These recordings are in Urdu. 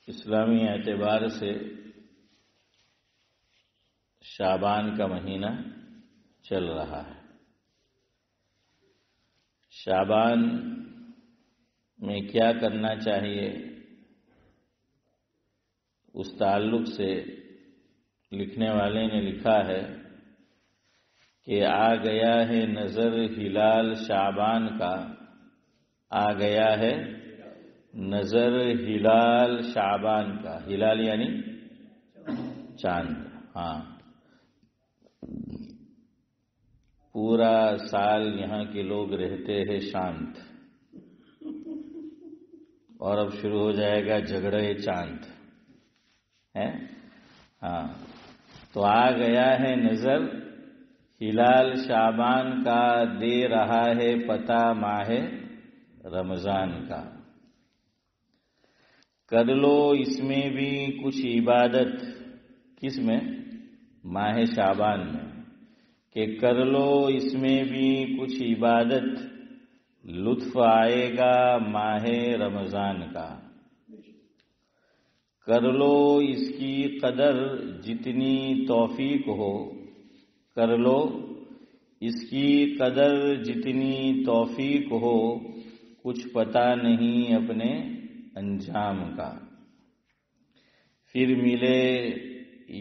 اسلامی اعتبار سے شعبان کا مہینہ چل رہا ہے۔ شعبان میں کیا کرنا چاہیے، اس تعلق سے لکھنے والے نے لکھا ہے کہ آ گیا ہے نظر ہلال شعبان کا، آ گیا ہے نظر ہلال شعبان کا۔ ہلال یعنی چاند۔ ہاں، پورا سال یہاں کے لوگ رہتے ہیں شانت، اور اب شروع ہو جائے گا جھگڑے چاند ہے۔ ہاں، تو آ گیا ہے نظر ہلال شعبان کا، دے رہا ہے پتہ ماہ رمضان کا۔ کر لو اس میں بھی کچھ عبادت، کس میں؟ ماہ شعبان میں، کہ کر لو اس میں بھی کچھ عبادت، لطف آئے گا ماہ رمضان کا۔ کر لو اس کی قدر جتنی توفیق ہو، کر لو اس کی قدر جتنی توفیق ہو، کچھ پتہ نہیں اپنے انجام کا۔ پھر ملے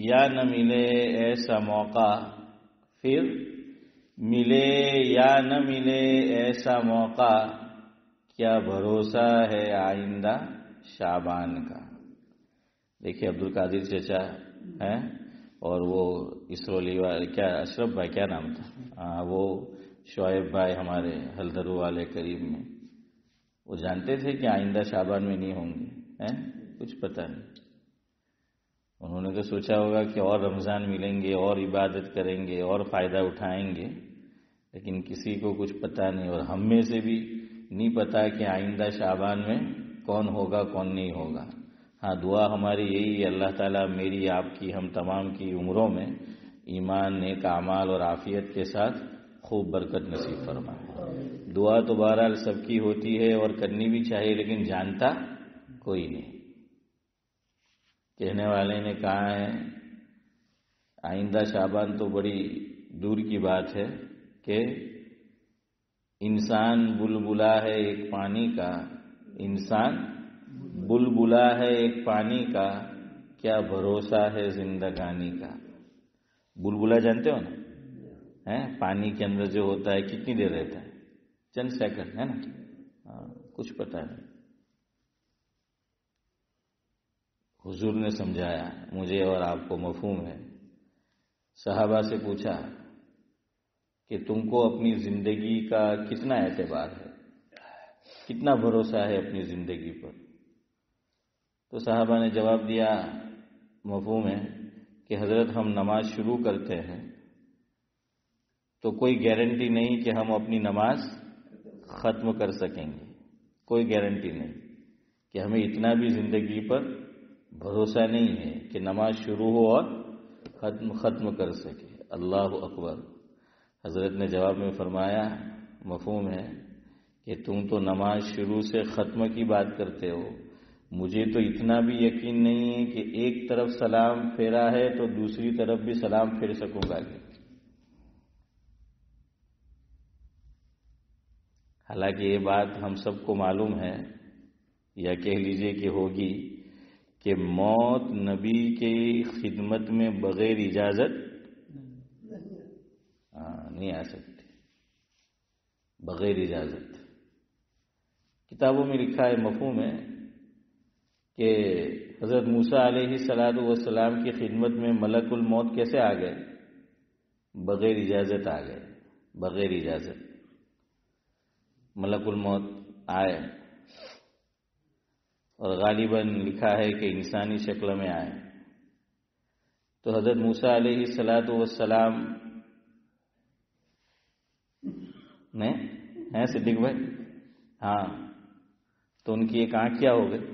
یا نہ ملے ایسا موقع، پھر ملے یا نہ ملے ایسا موقع، کیا بھروسہ ہے آئندہ شعبان کا۔ دیکھیے عبدالقادر چچا ہیں، اور وہ اسرولی والے، کیا اشرف بھائی کیا نام تھا، وہ شعیب بھائی ہمارے ہلدرو والے قریب میں، وہ جانتے تھے کہ آئندہ شعبان میں نہیں ہوں گے، کچھ پتہ نہیں۔ انہوں نے تو سوچا ہوگا کہ اور رمضان ملیں گے، اور عبادت کریں گے، اور فائدہ اٹھائیں گے، لیکن کسی کو کچھ پتہ نہیں، اور ہم میں سے بھی نہیں پتہ کہ آئندہ شعبان میں کون ہوگا کون نہیں ہوگا۔ ہاں، دعا ہماری یہی ہے، اللہ تعالیٰ میری آپ کی ہم تمام کی عمروں میں ایمان، نیک اعمال اور عافیت کے ساتھ خوب برکت نصیب فرمائے۔ دعا تو بہرحال سب کی ہوتی ہے اور کرنی بھی چاہیے، لیکن جانتا کوئی نہیں۔ کہنے والے نے کہا ہے آئندہ شعبان تو بڑی دور کی بات ہے، کہ انسان بلبلا ہے ایک پانی کا، انسان بلبلا ہے ایک پانی کا، کیا بھروسہ ہے زندگانی کا۔ بلبلا جانتے ہو نا، پانی کے اندر جو ہوتا ہے کتنی دیر رہتا ہے؟ چند سیکنڈ ہے نا، کچھ پتہ نہیں۔ حضور نے سمجھایا، مجھے اور آپ کو مفہوم ہے۔ صحابہ سے پوچھا کہ تم کو اپنی زندگی کا کتنا اعتبار ہے، کتنا بھروسہ ہے اپنی زندگی پر؟ تو صحابہ نے جواب دیا، مفہوم ہے کہ حضرت ہم نماز شروع کرتے ہیں تو کوئی گارنٹی نہیں کہ ہم اپنی نماز ختم کر سکیں گے، کوئی گارنٹی نہیں، کہ ہمیں اتنا بھی زندگی پر بھروسہ نہیں ہے کہ نماز شروع ہو اور ختم کر سکے۔ اللہ اکبر۔ حضرت نے جواب میں فرمایا، مفہوم ہے کہ تم تو نماز شروع سے ختم کی بات کرتے ہو، مجھے تو اتنا بھی یقین نہیں ہے کہ ایک طرف سلام پھیرا ہے تو دوسری طرف بھی سلام پھیر سکوں گا۔ حالانکہ یہ بات ہم سب کو معلوم ہے، یا کہہ لیجئے کہ ہوگی، کہ موت نبی کی خدمت میں بغیر اجازت نہیں آ سکتی، بغیر اجازت۔ کتابوں میں لکھا ہے، مفہوم ہے کہ حضرت موسیٰ علیہ السلام کی خدمت میں ملک الموت کیسے آ گئے؟ بغیر اجازت آ گئے، بغیر اجازت ملک الموت آئے، اور غالباً لکھا ہے کہ انسانی شکل میں آئے۔ تو حضرت موسیٰ علیہ السلام نے، ہیں صدیق بھائی؟ ہاں، تو ان کی ایک آنکھ کیا ہو گئی،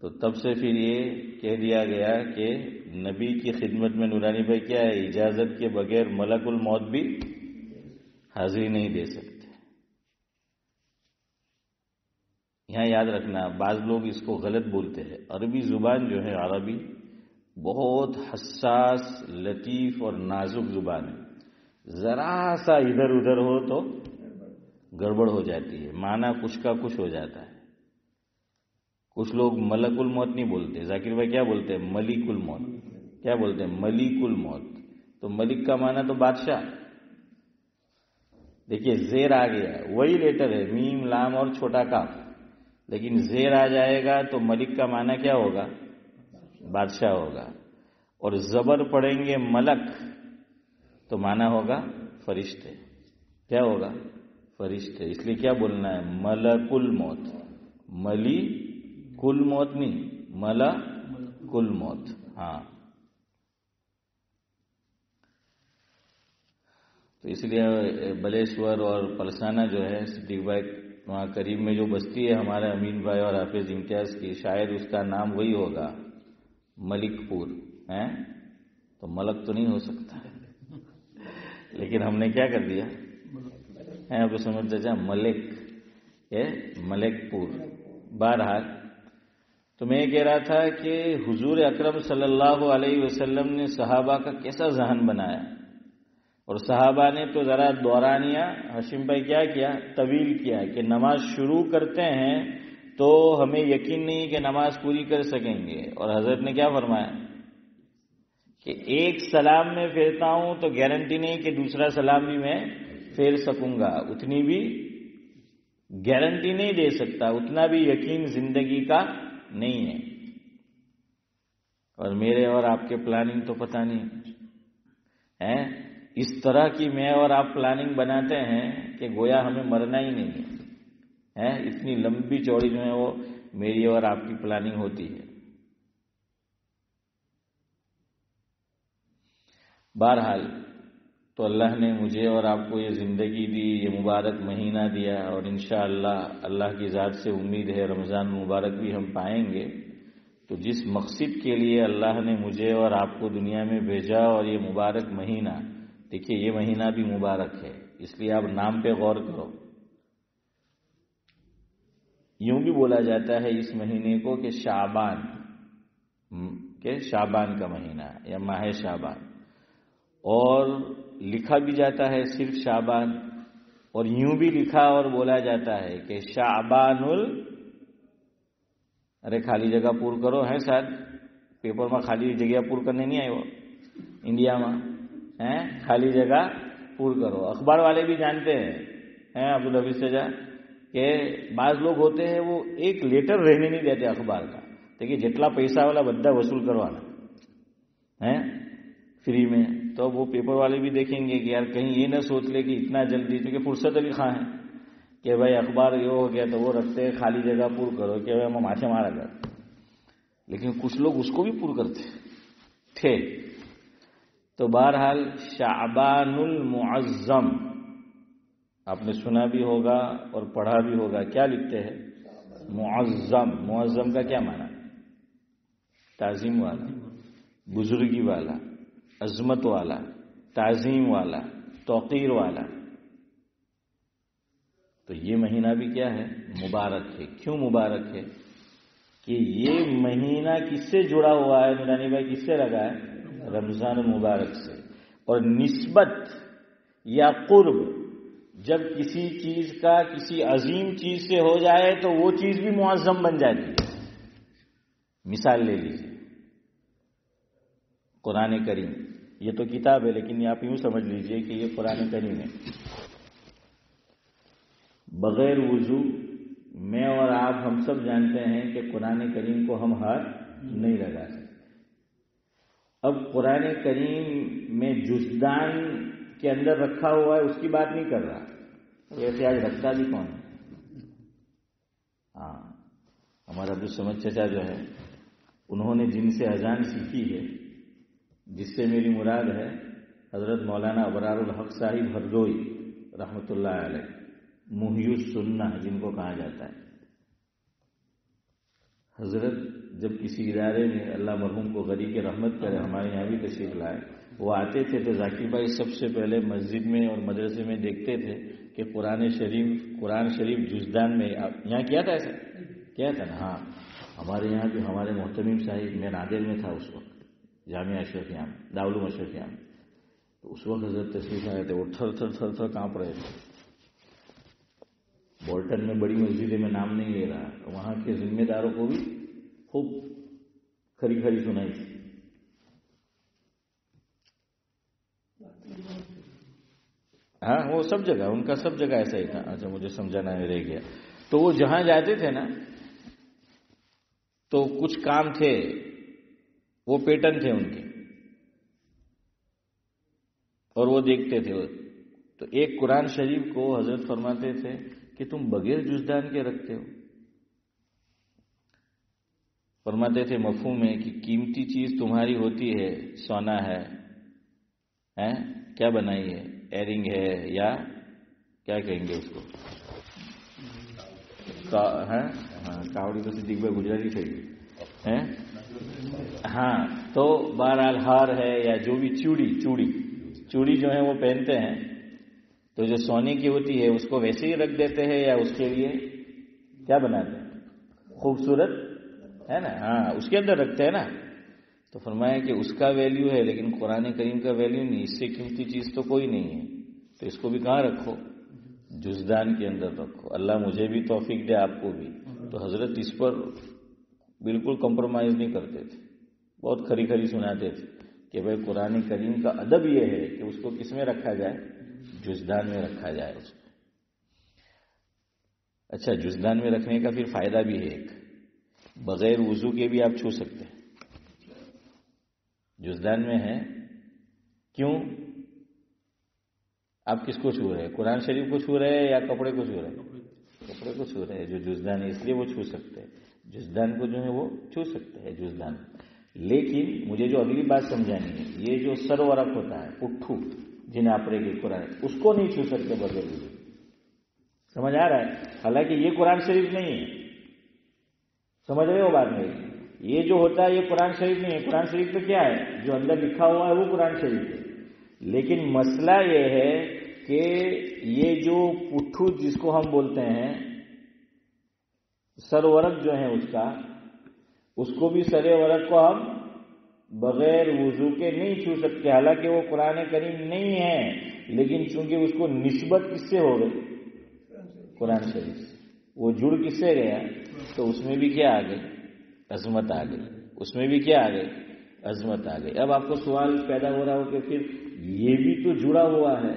تو تب سے پھر یہ کہہ دیا گیا کہ نبی کی خدمت میں نورانی بھائی کیا ہے، اجازت کے بغیر ملک الموت بھی حاضری نہیں دے سکتے۔ یہاں یاد رکھنا، بعض لوگ اس کو غلط بولتے ہیں. عربی زبان جو ہے، عربی بہت حساس، لطیف اور نازک زبان ہے. ذرا سا ادھر ادھر ہو تو گڑبڑ ہو جاتی ہے، معنی کچھ کا کچھ ہو جاتا ہے. کچھ لوگ ملک الموت نہیں بولتے. ذاکر بھائی کیا بولتے ہیں؟ ملک الموت. کیا بولتے ہیں؟ ملک الموت. تو ملک کا معنی تو بادشاہ. دیکھیے زیر آ گیا، وہی لیٹر ہے، میم لام اور چھوٹا کاف، لیکن زیر آ جائے گا تو ملک کا معنی کیا ہوگا؟ بادشاہ ہوگا. اور زبر پڑھیں گے ملک تو معنی ہوگا فرشتے. کیا ہوگا؟ فرشتے. اس لیے کیا بولنا ہے؟ ملک الموت. ملی کل موت نہیں، ملک الموت. ہاں، تو اس لیے بلیشور اور پلسانہ جو ہے صدیق بھائی وہاں قریب میں جو بستی ہے ہمارے امین بھائی اور حافظ امتیاز کی، شاید اس کا نام وہی ہوگا، ملک پور ہے. تو ملک تو نہیں ہو سکتا ہے، لیکن ہم نے کیا کر دیا ہے، آپ کو سمجھتے جا ملک ہے، ملک پور. بہرحال تو میں یہ کہہ رہا تھا کہ حضور اکرم صلی اللہ علیہ وسلم نے صحابہ کا کیسا ذہن بنایا، اور صحابہ نے تو ذرا دورانیہ ہاشم بھائی کیا کیا، طویل کیا کہ نماز شروع کرتے ہیں تو ہمیں یقین نہیں کہ نماز پوری کر سکیں گے. اور حضرت نے کیا فرمایا کہ ایک سلام میں پھیرتا ہوں تو گارنٹی نہیں کہ دوسرا سلام بھی میں پھیر سکوں گا، اتنی بھی گارنٹی نہیں دے سکتا، اتنا بھی یقین زندگی کا نہیں ہے. اور میرے اور آپ کے پلاننگ تو پتہ نہیں ہے، اس طرح کی میں اور آپ پلاننگ بناتے ہیں کہ گویا ہمیں مرنا ہی نہیں ہے. اتنی لمبی چوڑی جو ہے وہ میری اور آپ کی پلاننگ ہوتی ہے. بہرحال تو اللہ نے مجھے اور آپ کو یہ زندگی دی، یہ مبارک مہینہ دیا، اور انشاءاللہ اللہ کی ذات سے امید ہے رمضان مبارک بھی ہم پائیں گے. تو جس مقصد کے لیے اللہ نے مجھے اور آپ کو دنیا میں بھیجا، اور یہ مبارک مہینہ، دیکھیے یہ مہینہ بھی مبارک ہے، اس لیے آپ نام پہ غور کرو. یوں بھی بولا جاتا ہے اس مہینے کو کہ شعبان، کہ شعبان کا مہینہ یا ماہ شعبان، اور لکھا بھی جاتا ہے صرف شعبان، اور یوں بھی لکھا اور بولا جاتا ہے کہ شعبان ارے خالی جگہ پور کرو ہے، شاید پیپر میں خالی جگہ پور کرنے نہیں آئے وہ انڈیا میں خالی جگہ پور کرو. اخبار والے بھی جانتے ہیں عبدالحفیظ سجا کہ بعض لوگ ہوتے ہیں وہ ایک لیٹر رہنے نہیں دیتے اخبار کا. دیکھیے جتنا پیسہ والا بدہ وصول کروانا ہے فری میں، تو وہ پیپر والے بھی دیکھیں گے کہ یار کہیں یہ نہ سوچ لے کہ اتنا جلدی، کیونکہ فرصت علی خان ہے کہ بھائی اخبار یہ ہو گیا تو وہ رکھتے ہیں خالی جگہ پور کرو کہ بھائی ہم ماچھے مارا کر. لیکن کچھ لوگ اس کو بھی پور کرتے تھے. تو بہرحال شعبان المعظم آپ نے سنا بھی ہوگا اور پڑھا بھی ہوگا. کیا لکھتے ہیں؟ معظم. معظم کا کیا معنی؟ تعظیم والا، بزرگی والا، عظمت والا، تعظیم والا، توقیر والا. تو یہ مہینہ بھی کیا ہے؟ مبارک ہے. کیوں مبارک ہے؟ کہ یہ مہینہ کس سے جڑا ہوا ہے نورانی بھائی؟ کس سے لگا ہے؟ رمضان المبارک سے. اور نسبت یا قرب جب کسی چیز کا کسی عظیم چیز سے ہو جائے تو وہ چیز بھی معظم بن جاتی ہے. مثال لے لیجیے قرآن کریم، یہ تو کتاب ہے لیکن آپ یوں سمجھ لیجئے کہ یہ قرآن کریم ہے. بغیر وضو میں اور آپ ہم سب جانتے ہیں کہ قرآن کریم کو ہم ہاتھ نہیں لگا سکتے. اب قرآن کریم میں جزدان کے اندر رکھا ہوا ہے اس کی بات نہیں کر رہا، ویسے آج رکھتا بھی کون ہے؟ ہمارا عبدالصمد چچا جو ہے انہوں نے جن سے اذان سیکھی ہے، جس سے میری مراد ہے حضرت مولانا ابرار الحق صاحب ہردوئی رحمۃ اللہ علیہ، محی السنہ جن کو کہا جاتا ہے. حضرت جب کسی ادارے میں، اللہ مرحوم کو غریق رحمت کرے، ہمارے یہاں بھی تشریف لائے، وہ آتے تھے تو ذاکر بھائی سب سے پہلے مسجد میں اور مدرسے میں دیکھتے تھے کہ قرآن شریف جزدان میں. یہاں کیا تھا ایسا؟ کیا تھا نا، ہاں ہمارے یہاں جو ہمارے محتمیم صاحب، میں نادر میں تھا اس وقت، جامعہ اشرفیہ میں، دارالعلوم اشرفیہ میں، تو اس وقت حضرت تشریف آئے تھے، وہ تھر تھر تھر تھر کانپ رہے تھے. بولٹن میں بڑی مسجد ہے، میں نام نہیں لے رہا، وہاں کے ذمہ داروں کو بھی خوب کھری کھری سنائی تھی. ہاں وہ سب جگہ، ان کا سب جگہ ایسا ہی تھا. اچھا مجھے سمجھانا ہے، رہ گیا. تو وہ جہاں جاتے تھے نا تو کچھ کام تھے، وہ پیٹرن تھے ان کے، اور وہ دیکھتے تھے. تو ایک قرآن شریف کو حضرت فرماتے تھے کہ تم بغیر جزدان کے رکھتے ہو. فرماتے تھے مفہوم ہے کہ قیمتی چیز تمہاری ہوتی ہے، سونا ہے، کیا بنائی ہے، ایرنگ ہے، یا کیا کہیں گے اس کو، ہاں کاوڑی تو صدیق بھائی گجراتی تھے، ہاں تو بہرحال ہار ہے، یا جو بھی چوڑی جو ہے وہ پہنتے ہیں، تو جو سونے کی ہوتی ہے اس کو ویسے ہی رکھ دیتے ہیں، یا اس کے لیے کیا بناتے ہیں، خوبصورت ہے نا، ہاں اس کے اندر رکھتے ہیں نا. تو فرمایا کہ اس کا ویلیو ہے، لیکن قرآن کریم کا ویلیو نہیں، اس سے قیمتی چیز تو کوئی نہیں ہے. تو اس کو بھی کہاں رکھو، جزدان کے اندر رکھو. اللہ مجھے بھی توفیق دے، آپ کو بھی. تو حضرت اس پر بالکل کمپرومائز نہیں کرتے تھے، بہت کھری کھری سناتے تھے کہ بھائی قرآن کریم کا ادب یہ ہے کہ اس کو کس میں رکھا جائے، جزدان میں رکھا جائے اس کو. اچھا جزدان میں رکھنے کا پھر فائدہ بھی ہے ایک، بغیر وضو کے بھی آپ چھو سکتے ہیں. جزدان میں ہے، کیوں؟ آپ کس کو چھو رہے ہیں، قرآن شریف کو چھو رہے ہیں یا کپڑے کو چھو رہے ہیں؟ کپڑے کو چھو رہے ہیں. جو جزدان ہے اس لیے وہ چھو سکتے ہیں، جزدان کو جو ہے وہ چھو سکتے ہیں جزدان. لیکن مجھے جو اگلی بات سمجھانی ہے، یہ جو سر ورق ہوتا ہے، پٹھو جنہیں آپ کے قرآن، اس کو نہیں چھو سکتے بغیر وضو. سمجھ آ رہا ہے؟ حالانکہ یہ قرآن شریف نہیں ہے، سمجھ رہے ہو بات میری؟ یہ جو ہوتا ہے یہ قرآن شریف نہیں ہے. قرآن شریف تو کیا ہے، جو اندر لکھا ہوا ہے وہ قرآن شریف ہے. لیکن مسئلہ یہ ہے کہ یہ جو پٹھو جس کو ہم بولتے ہیں، سر ورق جو ہے اس کو بھی سر ورق کو ہم بغیر وضو کے نہیں چھو سکتے. حالانکہ وہ قرآن کریم نہیں ہے، لیکن چونکہ اس کو نسبت کس سے ہو گئی، قرآن شریف سے، وہ جڑ کس سے گیا، تو اس میں بھی کیا آ گئی، عظمت آ گئی. اس میں بھی کیا آ گئی، عظمت آ گئی. اب آپ کو سوال پیدا ہو رہا ہو کہ پھر یہ بھی تو جڑا ہوا ہے،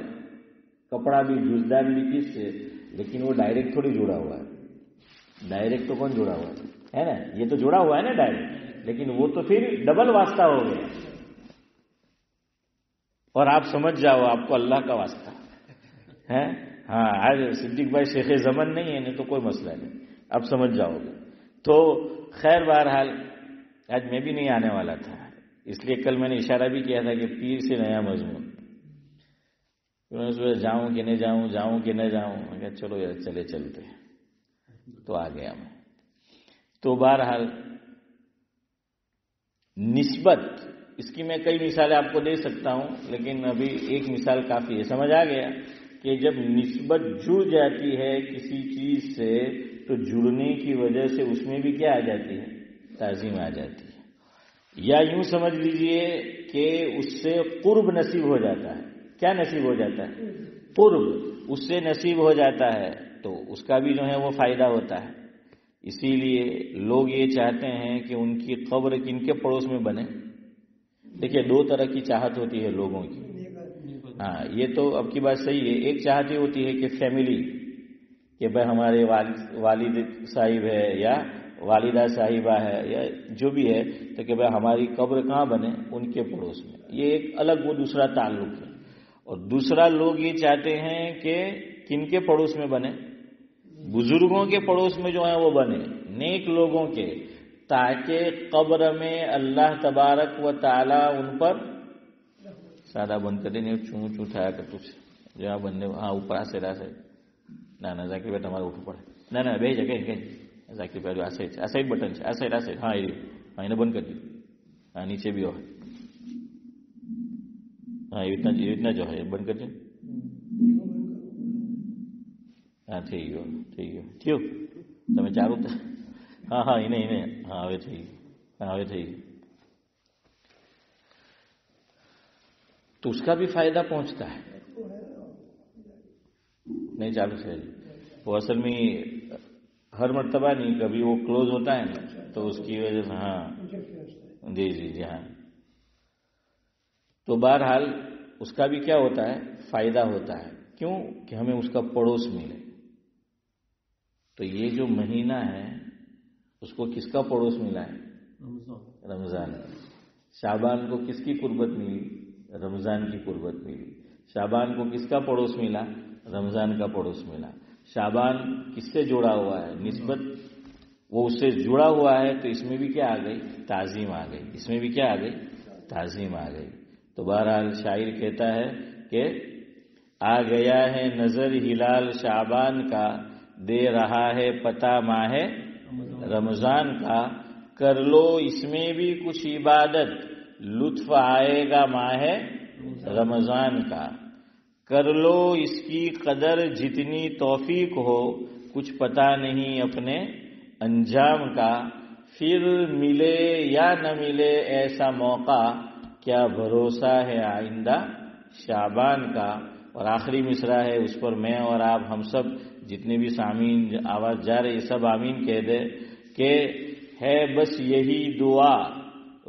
کپڑا بھی، جزدان بھی، کس سے؟ لیکن وہ ڈائریکٹ تھوڑی جڑا ہوا ہے. ڈائریکٹ تو کون جڑا ہوا ہے نا، یہ تو جڑا ہوا ہے نا ڈائریکٹ، لیکن وہ تو پھر ڈبل واسطہ ہو گیا. اور آپ سمجھ جاؤ آپ کو اللہ کا واسطہ ہے. ہاں آج صدیق بھائی شیخ زمن نہیں ہے، نہیں تو کوئی مسئلہ نہیں، آپ سمجھ جاؤ گے. تو خیر بہرحال آج میں بھی نہیں آنے والا تھا، اس لیے کل میں نے اشارہ بھی کیا تھا کہ پیر سے نیا مضمون، جاؤں کہ نہیں جاؤں، جاؤں کہ نہ جاؤں. میں کہا چلو یار چلتے. تو آ گیا میں. تو بہرحال نسبت، اس کی میں کئی مثالیں آپ کو دے سکتا ہوں، لیکن ابھی ایک مثال کافی ہے. سمجھ آ گیا کہ جب نسبت جڑ جاتی ہے کسی چیز سے تو جڑنے کی وجہ سے اس میں بھی کیا آ جاتی ہے، تعظیم آ جاتی ہے. یا یوں سمجھ لیجئے کہ اس سے قرب نصیب ہو جاتا ہے. کیا نصیب ہو جاتا ہے، قرب اس سے نصیب ہو جاتا ہے، تو اس کا بھی جو ہے وہ فائدہ ہوتا ہے. اسی لیے لوگ یہ چاہتے ہیں کہ ان کی قبر کن کے پڑوس میں بنے. دیکھیے دو طرح کی چاہت ہوتی ہے لوگوں کی. ہاں یہ تو اب کی بات صحیح ہے. ایک چاہت یہ ہوتی ہے کہ فیملی، کہ بھائی ہمارے والد صاحب ہے یا والدہ صاحبہ ہے یا جو بھی ہے، تو کہ بھائی ہماری قبر کہاں بنے، ان کے پڑوس میں. یہ ایک الگ وہ دوسرا تعلق ہے. اور دوسرا لوگ یہ چاہتے ہیں کہ کن کے پڑوس میں بنے، بزرگوں کے پڑوس میں جو ہے وہ بنے، نیک لوگوں کے، تاکہ قبر میں اللہ تبارک و تعالی ان پر سادہ بند کر دیں. چوں اٹھایا کر تجھ جہاں بننے، ہاں اوپر آسے نہ ذاکر بیٹا ہمارے اٹھ پڑے نہ بھیج کہیں ذاکر بیٹا آسائڈ بٹن ہے، آسائڈ ہاں انہیں بند کر دی. ہاں نیچے بھی ہو، ہاں اتنا جو ہے بند کر دیں. ہاں ٹھیک ہو તમે ચાલુ ہاں ہاں انہیں ہاں آوے تھے تو اس کا بھی فائدہ پہنچتا ہے. نہیں چالو سے وہ اصل میں ہر مرتبہ نہیں، کبھی وہ کلوز ہوتا ہے نا تو اس کی وجہ سے. ہاں جی ہاں. تو بہرحال اس کا بھی کیا ہوتا ہے، فائدہ ہوتا ہے. کیوں کہ ہمیں اس کا پڑوس ملے. تو یہ جو مہینہ ہے اس کو کس کا پڑوس ملا ہے؟ رمضان. شعبان کو کس کی قربت ملی؟ رمضان کی قربت ملی. شعبان کو کس کا پڑوس ملا؟ رمضان کا پڑوس ملا. شعبان کس سے جڑا ہوا ہے؟ نسبت وہ اس سے جڑا ہوا ہے، تو اس میں بھی کیا آ گئی؟ تعظیم آ گئی. اس میں بھی کیا آ گئی؟ تعظیم آ گئی. تو بہرحال شاعر کہتا ہے کہ آ گیا ہے نظر ہلال شعبان کا، دے رہا ہے پتہ ماہ رمضان کا. کر لو اس میں بھی کچھ عبادت، لطف آئے گا ماہ رمضان کا. کر لو اس کی قدر جتنی توفیق ہو، کچھ پتہ نہیں اپنے انجام کا. پھر ملے یا نہ ملے ایسا موقع، کیا بھروسہ ہے آئندہ شعبان کا. اور آخری مصرع ہے، اس پر میں اور آپ ہم سب جتنے بھی سامعین آواز جا رہے سب آمین کہہ دے کہ ہے بس یہی دعا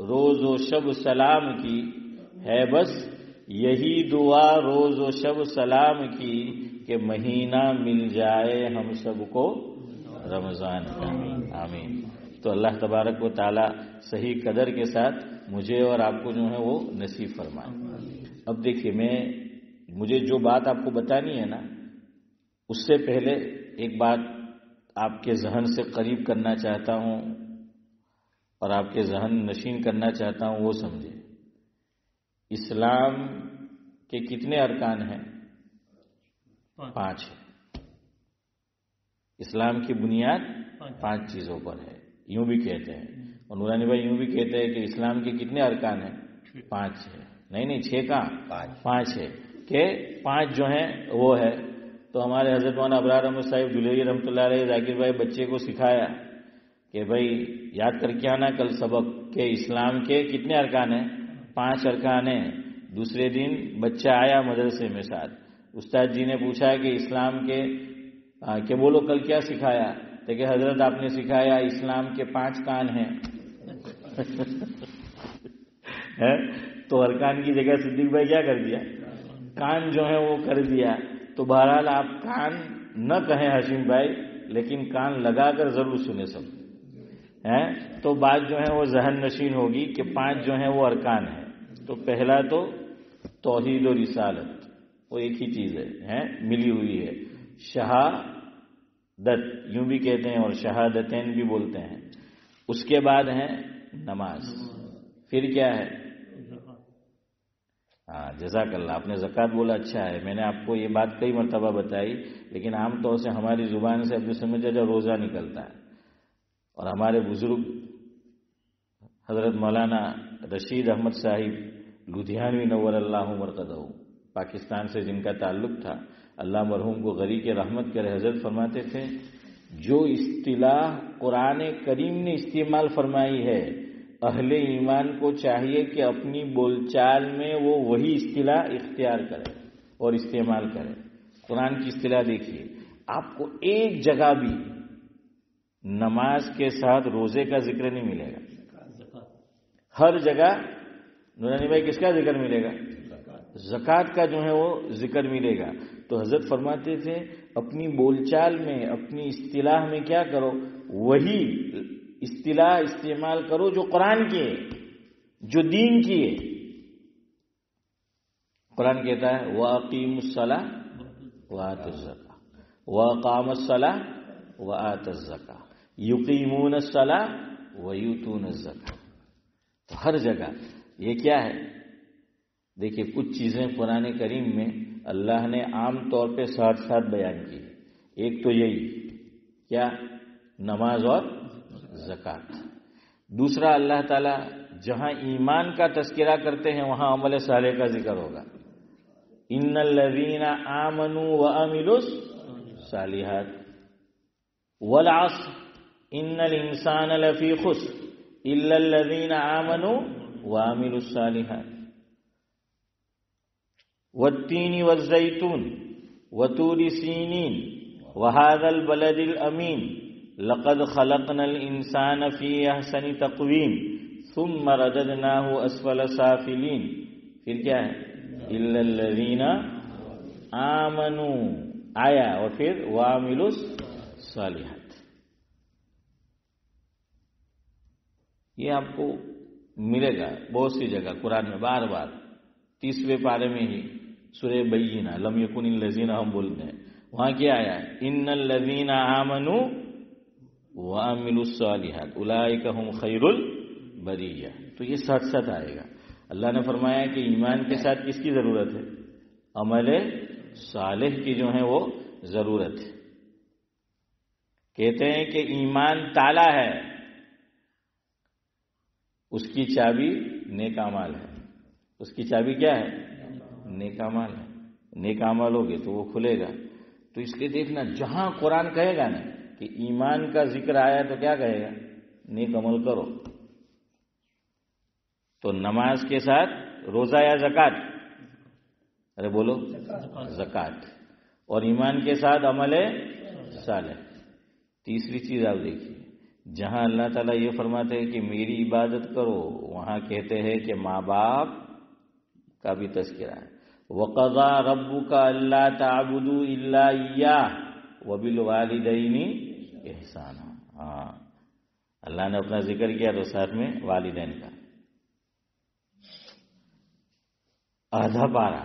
روز و شب سلام کی. ہے بس یہی دعا روز و شب سلام کی، کہ مہینہ مل جائے ہم سب کو رمضان کا. آمین. تو اللہ تبارک و تعالی صحیح قدر کے ساتھ مجھے اور آپ کو جو ہے وہ نصیب فرمائے. اب دیکھیے مجھے جو بات آپ کو بتانی ہے نا، اس سے پہلے ایک بات آپ کے ذہن سے قریب کرنا چاہتا ہوں اور آپ کے ذہن نشین کرنا چاہتا ہوں. وہ سمجھے اسلام کے کتنے ارکان ہیں؟ 5 ہے. اسلام کی بنیاد 5 چیزوں پر ہے، یوں بھی کہتے ہیں. اور نورانی بھائی یوں بھی کہتے ہیں کہ اسلام کے کتنے ارکان ہیں؟ 5 ہے. نہیں 6 کہاں، 5 ہے. کہ 5 جو ہیں وہ ہے. تو ہمارے حضرت مولانا ابرار احمد صاحب دلہری رحمۃ اللہ علیہ ذاکر بھائی بچے کو سکھایا کہ بھائی یاد کر کے آنا کل سبق، کہ اسلام کے کتنے ارکان ہیں؟ 5 ارکان ہیں. دوسرے دن بچہ آیا مدرسے میں ساتھ، استاد جی نے پوچھا کہ اسلام کے کہ بولو کل کیا سکھایا؟ تو کہ حضرت آپ نے سکھایا اسلام کے 5 کان ہیں. تو ارکان کی جگہ صدیق بھائی کیا کر دیا؟ کان جو ہے وہ کر دیا. تو بہرحال آپ کان نہ کہیں ہاشم بھائی، لیکن کان لگا کر ضرور سنے سب. تو بات جو ہے وہ ذہن نشین ہوگی کہ 5 جو ہیں وہ ارکان ہیں. تو پہلا تو توحید و رسالت، وہ ایک ہی چیز ہے ملی ہوئی ہے. شہادت یوں بھی کہتے ہیں اور شہادتین بھی بولتے ہیں. اس کے بعد ہے نماز. پھر کیا ہے؟ ہاں جزاک اللہ، آپ نے زکوٰۃ بولا، اچھا ہے. میں نے آپ کو یہ بات کئی مرتبہ بتائی، لیکن عام طور سے ہماری زبان سے اب سمجھا جو روزہ نکلتا ہے. اور ہمارے بزرگ حضرت مولانا رشید احمد صاحب لدھیانوی نور اللہ مرقدہ، پاکستان سے جن کا تعلق تھا، اللہ مرحوم کو غریق رحمت کرے، حضرت فرماتے تھے جو اصطلاح قرآن کریم نے استعمال فرمائی ہے، اہل ایمان کو چاہیے کہ اپنی بول چال میں وہ وہی اصطلاح اختیار کرے اور استعمال کرے. قرآن کی اصطلاح دیکھیے، آپ کو ایک جگہ بھی نماز کے ساتھ روزے کا ذکر نہیں ملے گا. ہر جگہ نورانی بھائی کس کا ذکر ملے گا؟ زکوٰۃ کا جو ہے وہ ذکر ملے گا. تو حضرت فرماتے تھے اپنی بول چال میں، اپنی اصطلاح میں کیا کرو، وہی اصطلاح استعمال کرو جو قرآن کی ہے، جو دین کی ہے. قرآن کہتا ہے وَأَقِيمُوا الصَّلَاةَ وَآتُوا الزَّكَاةَ وَأَقَامَ الصَّلَاةَ وَآتَى الزَّكَاةَ يُقِيمُونَ الصَّلَاةَ وَيُؤْتُونَ الزَّكَاةَ. تو ہر جگہ یہ کیا ہے؟ دیکھیے کچھ چیزیں قرآن کریم میں اللہ نے عام طور پہ ساتھ ساتھ بیان کی. ایک تو یہی کیا؟ نماز اور زکوٰۃ. دوسرا اللہ تعالیٰ جہاں ایمان کا تذکرہ کرتے ہیں وہاں عمل صالح کا ذکر ہوگا. ان الذین آمنوا وعملوا الصالحات والعصر ان الانسان لفی خسر الا الذین آمنوا وعملوا الصالحات والتین والزیتون وطور سینین وهذا البلد الامین لقد خلقنا الانسان فی احسن تقویم ثم رددناہ اسفل سافلین. پھر کیا ہے؟ الا الذین آمنوا آیا اور پھر وعملوا الصالحات. یہ آپ کو ملے گا بہت سی جگہ قرآن میں بار بار. 30ویں پارے میں ہی سورہ بینہ لم یکن الذین ہم بولتے ہیں وہاں کیا آیا؟ ان الذین آمنوا وعملوا الصالحات اولئک هم خیر البریہ. تو یہ ساتھ ساتھ آئے گا. اللہ نے فرمایا کہ ایمان کے ساتھ کس کی ضرورت ہے؟ عمل صالح کی جو ہے وہ ضرورت ہے. کہتے ہیں کہ ایمان تالا ہے، اس کی چابی نیک اعمال ہے. اس کی چابی کیا ہے؟ نیک اعمال ہے. نیک اعمال ہوگے تو وہ کھلے گا. تو اس لیے دیکھنا جہاں قرآن کہے گا نا کہ ایمان کا ذکر آیا تو کیا کہے گا؟ نیک عمل کرو. تو نماز کے ساتھ روزہ یا زکوٰۃ؟ ارے بولو زکوٰۃ. اور ایمان کے ساتھ عمل صالح. تیسری چیز آپ دیکھیے، جہاں اللہ تعالیٰ یہ فرماتے ہیں کہ میری عبادت کرو، وہاں کہتے ہیں کہ ماں باپ کا بھی تذکرہ ہے. وَقَضَى رَبُّكَ أَلَّا تَعْبُدُوا إِلَّا إِيَّاهُ وَبِالْوَالِدَيْنِ إِحْسَانًا. ہاں اللہ نے اپنا ذکر کیا تو ساتھ میں والدین کا. آدھا پارہ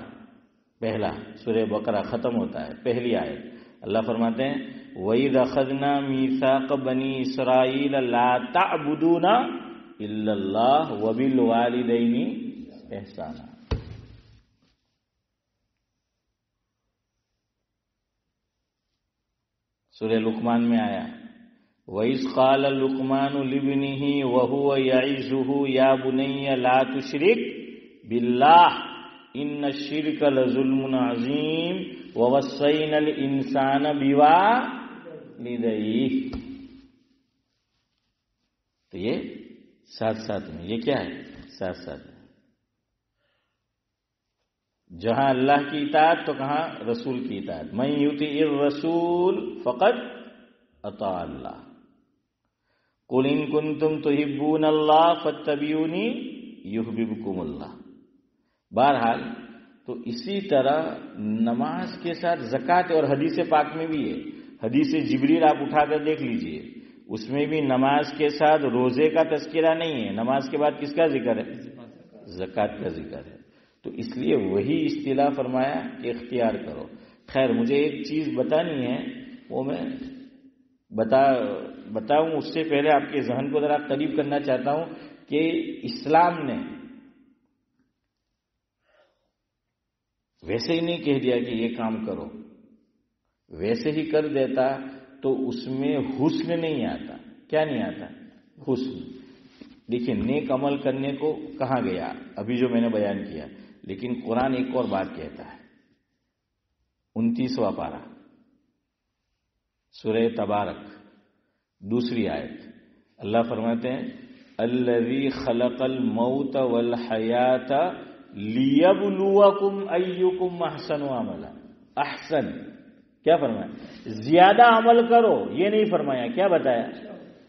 پہلا سورہ بقرہ ختم ہوتا ہے، پہلی آیت اللہ فرماتے ہیں وَإِذْ أَخَذْنَا مِيثَاقَ بَنِي إِسْرَائِيلَ لَا تَعْبُدُونَ إِلَّا اللَّهَ وَبِالْوَالِدَيْنِ إِحْسَانًا. سورہ لقمان میں آیا وَإِذْ قَالَ لُقْمَانُ لِابْنِهِ وَهُوَ يَعِظُهُ يَا بُنَيَّ لَا تُشْرِكْ بِاللَّهِ إِنَّ الشِّرْكَ لَظُلْمٌ عَظِيمٌ وَوَصَّيْنَا الْإِنسَانَ بِوَالِدَيْهِ. تو یہ ساتھ ساتھ میں، یہ کیا ہے؟ ساتھ ساتھ میں. جہاں اللہ کی اطاعت تو کہاں رسول کی اطاعت. مَن یُطِعِ الرَّسُولَ فَقَدْ اطاع اللہ. قُلْ إِن كُنتُمْ تُحِبُّونَ اللَّهَ فَاتَّبِعُونِي يُحْبِبْكُمُ اللَّهُ. بہرحال تو اسی طرح نماز کے ساتھ زکوٰۃ اور حدیث پاک میں بھی ہے. حدیث جبریل آپ اٹھا کر دیکھ لیجئے، اس میں بھی نماز کے ساتھ روزے کا تذکرہ نہیں ہے. نماز کے بعد کس کا ذکر ہے؟ زکوٰۃ کا ذکر ہے. تو اس لیے وہی اصطلاح فرمایا کہ اختیار کرو. خیر مجھے ایک چیز بتانی ہے، وہ میں بتاؤں اس سے پہلے آپ کے ذہن کو ذرا قریب کرنا چاہتا ہوں کہ اسلام نے ویسے ہی نہیں کہہ دیا کہ یہ کام کرو، ویسے ہی کر دیتا تو اس میں حسن نہیں آتا. کیا نہیں آتا؟ حسن. دیکھیں نیک عمل کرنے کو کہاں گیا ابھی جو میں نے بیان کیا، لیکن قرآن ایک اور بات کہتا ہے. 29واں پارہ سورہ تبارک دوسری آیت اللہ فرماتے ہیں الذی خلق الموت والحیات لیبلوکم ایکم احسن عملا. احسن کیا فرمایا؟ زیادہ عمل کرو. یہ نہیں فرمایا، کیا بتایا؟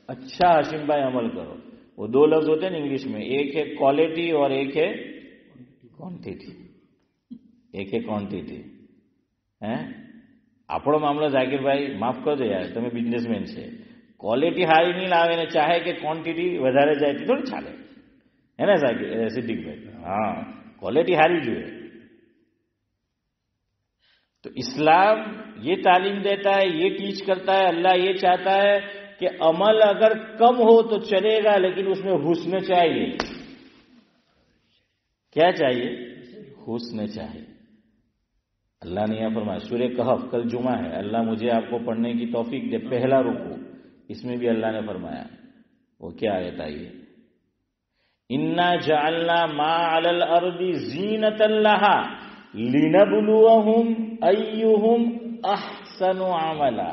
اچھا ہاشم بھائی عمل کرو. وہ دو لفظ ہوتے ہیں انگلش میں، ایک ہے کوالٹی اور ایک ہے کوانٹیٹی. ایک ہے کوانٹیٹی. આપણો મામલો ઝાકીર ભાઈ માફ કરજો યાર, તમે બિઝનેસમેન છે, ક્વોલિટી સારી નહીં લાવે ને ચાહે કે ક્વોન્ટિટી વધારે જાય તે થોડી ચાલે, હે ને ઝાકીર સિદ્દીકભાઈ? હા, ક્વોલિટી સારી જોઈએ. تو اسلام یہ تعلیم دیتا ہے، یہ ٹیچ کرتا ہے. اللہ یہ چاہتا ہے کہ عمل اگر کم ہو تو چلے گا لیکن اس میں حسن چاہیے. کیا چاہیے؟ حسن چاہیے. اللہ نے یہاں فرمایا سورہ کہف، کل جمعہ ہے، اللہ مجھے آپ کو پڑھنے کی توفیق دے. پہلا رکوع اس میں بھی اللہ نے فرمایا، وہ کیا آیت آئی ہے؟ انا جعلنا ما علی الارض زینۃ لہا لنبلوہم ایہم احسن عملا.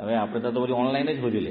હવે આપણે તો બધી ઓનલાઈન જ હોજી લે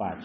5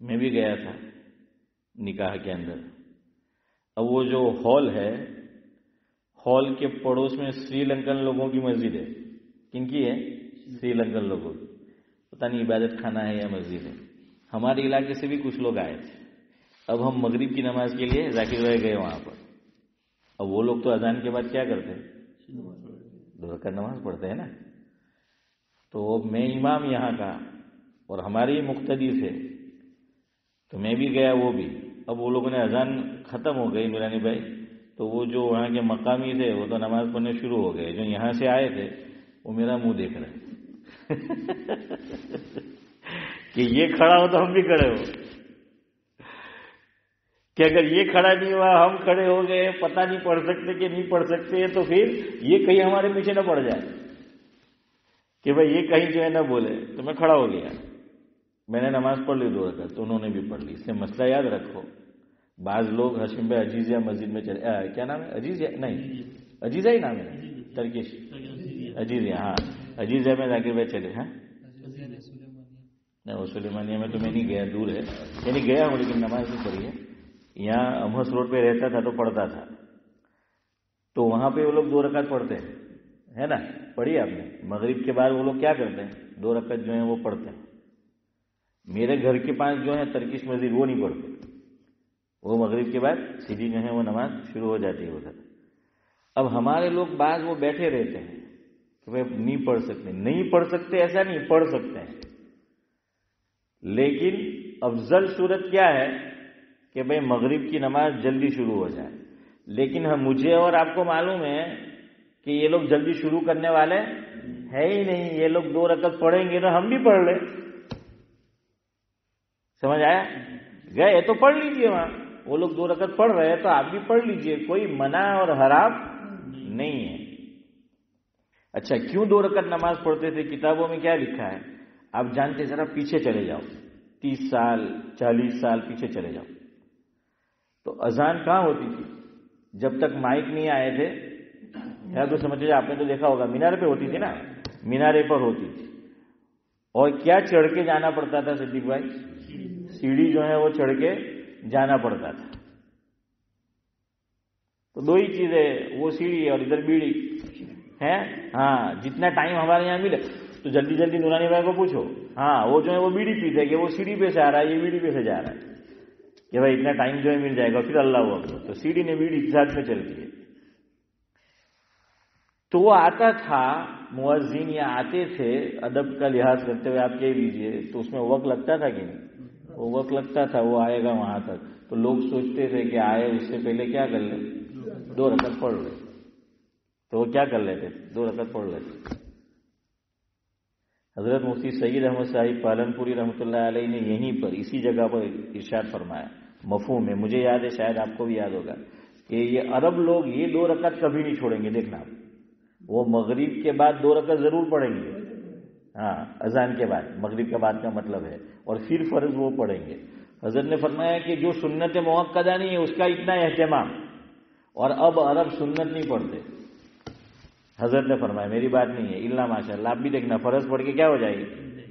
میں بھی گیا تھا نکاح کے اندر. اب وہ جو ہال ہے، ہال کے پڑوس میں سری لنکن لوگوں کی مسجد ہے. کن کی ہے؟ سری لنکن لوگوں کی. پتہ نہیں عبادت خانہ ہے یا مسجد ہے. ہمارے علاقے سے بھی کچھ لوگ آئے تھے. اب ہم مغرب کی نماز کے لیے ذاکر بھائی گئے وہاں پر. اب وہ لوگ تو اذان کے بعد کیا کرتے ہیں؟ 2 رکعت نماز پڑھتے ہیں نا. تو میں امام یہاں کا اور ہماری مقتدی تھے، تو میں بھی گیا، وہ بھی. اب وہ لوگوں نے اذان ختم ہو گئی نورانی بھائی، تو وہ جو وہاں کے مقامی تھے وہ تو نماز پڑھنے شروع ہو گئے. جو یہاں سے آئے تھے وہ میرا منہ دیکھ رہے کہ یہ کھڑا ہو تو ہم بھی کھڑے ہو، کہ اگر یہ کھڑا نہیں ہوا ہم کھڑے ہو گئے، پتہ نہیں پڑھ سکتے کہ نہیں پڑھ سکتے، تو پھر یہ کہیں ہمارے پیچھے نہ پڑ جائے کہ بھائی یہ کہیں جو ہے نہ بولے. تو میں کھڑا ہو گیا، میں نے نماز پڑھ لی 2 رکعت، تو انہوں نے بھی پڑھ لی. اس سے مسئلہ یاد رکھو، بعض لوگ ہاشم بھائی عجیزیہ مسجد میں چلے، کیا نام ہے؟ عجیزیہ نہیں، عجیزہ ہی نام ہے، ترکش عجیزیہ. ہاں عجیزیہ میں ذاکر بھائی چلے. ہاں نہیں، وہ سلیمانیہ میں تو میں نہیں گیا، دور ہے. یعنی گیا ہوں لیکن نماز نہیں پڑھی ہے. یہاں امہس روڈ پہ رہتا تھا تو پڑھتا تھا. تو وہاں پہ وہ لوگ 2 رکعت پڑھتے ہیں، ہے نا؟ پڑھی آپ نے؟ مغرب کے بعد وہ لوگ کیا کرتے ہیں؟ 2 رکعت جو ہیں وہ پڑھتے ہیں. میرے گھر کے پاس جو ہے ترکش مسجد، وہ نہیں پڑھتے. وہ مغرب کے بعد سیدھی جو ہے وہ نماز شروع ہو جاتی ہے ادھر. اب ہمارے لوگ بعض وہ بیٹھے رہتے ہیں کہ بھائی نہیں پڑھ سکتے. نہیں پڑھ سکتے ایسا نہیں، پڑھ سکتے ہیں، لیکن افضل صورت کیا ہے کہ بھائی مغرب کی نماز جلدی شروع ہو جائے. لیکن مجھے اور آپ کو معلوم ہے کہ یہ لوگ جلدی شروع کرنے والے ہے ہی نہیں. یہ لوگ 2 رکعت پڑھیں گے تو ہم بھی پڑھ لیں. سمجھ آیا؟ گئے تو پڑھ لیجئے وہاں. وہ لوگ 2 رکعت پڑھ رہے ہیں تو آپ بھی پڑھ لیجئے، کوئی منع اور حرام نہیں ہے. اچھا، کیوں 2 رکعت نماز پڑھتے تھے؟ کتابوں میں کیا لکھا ہے آپ جانتے؟ ذرا پیچھے چلے جاؤ، 30 سال 40 سال پیچھے چلے جاؤ. تو اذان کہاں ہوتی تھی جب تک مائک نہیں آئے تھے؟ یا تو سمجھے، آپ نے تو دیکھا ہوگا مینارے پہ ہوتی تھی نا، مینارے پر ہوتی تھی. اور کیا چڑھ کے جانا پڑتا تھا صدیق بھائی؟ سیڑھی جو ہے وہ چڑھ کے جانا پڑتا تھا. تو 2 ہی چیزیں، وہ سیڑھی اور ادھر بیڑی ہے. ہاں جتنا ٹائم ہمارے یہاں ملے تو جلدی جلدی نورانی بھائی کو پوچھو. ہاں وہ جو ہے وہ بیڑی پیتے کہ وہ سیڑھی پہ سے آ رہا ہے، یہ بیڑی پہ سے جا رہا ہے، کہ بھائی اتنا ٹائم جو ہے مل جائے گا. پھر اللہ اکبر، تو سیڑھی نے بیڑی کے ساتھ میں چلتی ہے. تو وہ آتا تھا مؤذن، یا آتے تھے ادب کا لحاظ کرتے ہوئے آپ کہہ لیجئے، تو اس میں وقت لگتا تھا کہ نہیں؟ وہ وقت لگتا تھا. وہ آئے گا وہاں تک، تو لوگ سوچتے تھے کہ آئے اس سے پہلے کیا کر لیں؟ 2 رکعت پڑھ لیں. تو وہ کیا کر لیتے تھے؟ 2 رکعت پڑھ لیتے. حضرت مفتی سید احمد صاحب پالنپوری رحمۃ اللہ علیہ نے یہیں پر اسی جگہ پر ارشاد فرمایا، مفہوم ہے، مجھے یاد ہے، شاید آپ کو بھی یاد ہوگا، کہ یہ عرب لوگ یہ 2 رکعت کبھی نہیں چھوڑیں گے. دیکھنا وہ مغرب کے بعد 2 رکعت ضرور پڑھیں گے. ہاں اذان کے بعد، مغرب کے بعد کا مطلب ہے، اور پھر فرض وہ پڑھیں گے. حضرت نے فرمایا کہ جو سنت موقدہ نہیں ہے اس کا اتنا اہتمام. اور اب عرب سنت نہیں پڑھتے. حضرت نے فرمایا، میری بات نہیں ہے، اللہ ماشاء اللہ. آپ بھی دیکھنا فرض پڑھ کے کیا ہو جائے گی؟